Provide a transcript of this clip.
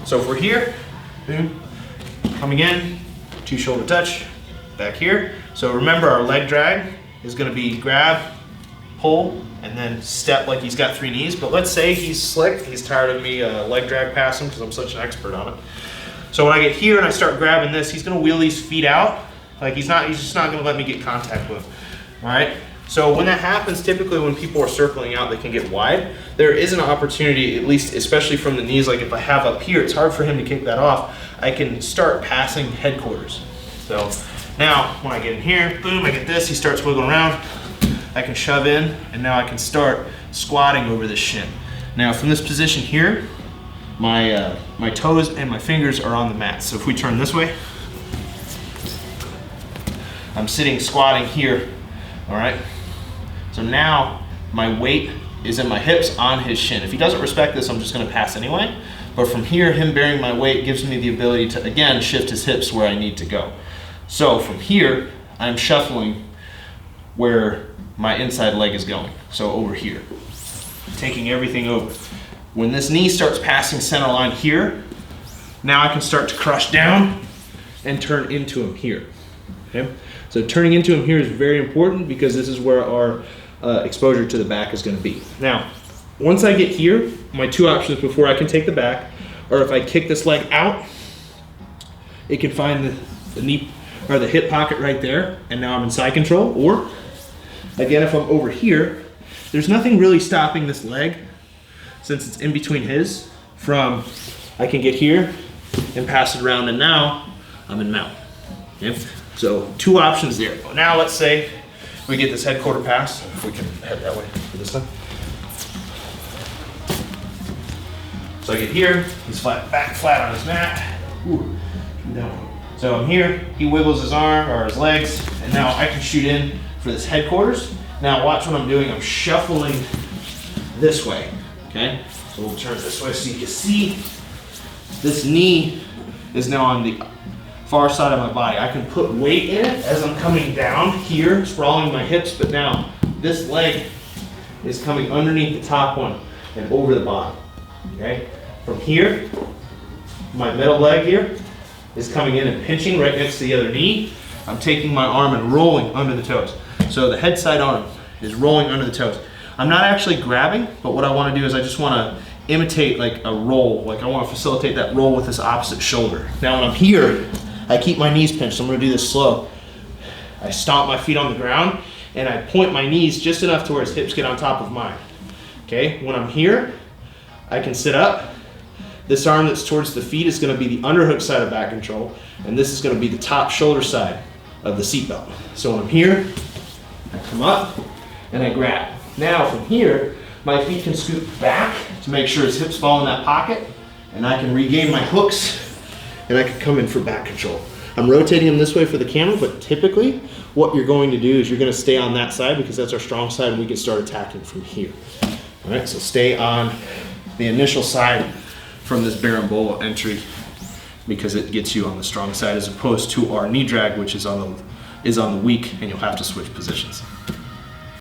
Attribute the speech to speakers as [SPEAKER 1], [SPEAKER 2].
[SPEAKER 1] So if we're here, boom, coming in, 2 shoulder touch, back here. So remember our leg drag is gonna be grab, pull, and then step like he's got 3 knees. But let's say he's slick, he's tired of me leg drag pass him because I'm such an expert on it. So when I get here and I start grabbing this, he's gonna wheel these feet out. Like he's just not gonna let me get contact with him, all right? So when that happens, typically when people are circling out, they can get wide. There is an opportunity, at least especially from the knees, like if I have up here, it's hard for him to kick that off. I can start passing headquarters. So now when I get in here, boom, I get this, he starts wiggling around. I can shove in, and now I can start squatting over this shin. Now from this position here, my toes and my fingers are on the mat. So if we turn this way, I'm sitting squatting here, all right? So now my weight is in my hips on his shin. If he doesn't respect this, I'm just gonna pass anyway. But from here, him bearing my weight gives me the ability to, again, shift his hips where I need to go. So from here, I'm shuffling where my inside leg is going. So over here, taking everything over. When this knee starts passing center line here, now I can start to crush down and turn into him here, okay? So turning into him here is very important because this is where our exposure to the back is gonna be. Now, once I get here, my 2 options before I can take the back, or if I kick this leg out, it can find the knee or the hip pocket right there, and now I'm in side control. Or, again, if I'm over here, there's nothing really stopping this leg, since it's in between his, from I can get here and pass it around, and now I'm in mount. Okay? So 2 options there. Now let's say we get this head quarter pass, if we can head that way for this time. So I get here, he's back flat on his mat. Ooh, down. So I'm here, he wiggles his arm or his legs, and now I can shoot in for this headquarters. Now watch what I'm doing, I'm shuffling this way, okay? So we'll turn it this way so you can see this knee is now on the far side of my body. I can put weight in it as I'm coming down here, sprawling my hips, but now this leg is coming underneath the top one and over the bottom, okay? From here, my middle leg here is coming in and pinching right next to the other knee. I'm taking my arm and rolling under the toes. So the head side arm is rolling under the toes. I'm not actually grabbing, but what I want to do is I just want to imitate like a roll. Like I want to facilitate that roll with this opposite shoulder. Now when I'm here, I keep my knees pinched. I'm going to do this slow. I stomp my feet on the ground and I point my knees just enough to where his hips get on top of mine. Okay, when I'm here, I can sit up. This arm that's towards the feet is going to be the underhook side of back control, and this is going to be the top shoulder side of the seatbelt. So when I'm here, I come up and I grab. Now from here, my feet can scoot back to make sure his hips fall in that pocket, and I can regain my hooks and I can come in for back control. I'm rotating them this way for the camera, but typically what you're going to do is you're going to stay on that side because that's our strong side, and we can start attacking from here. All right, so stay on the initial side from this berimbolo entry because it gets you on the strong side as opposed to our knee drag, which is on the weak, and you'll have to switch positions.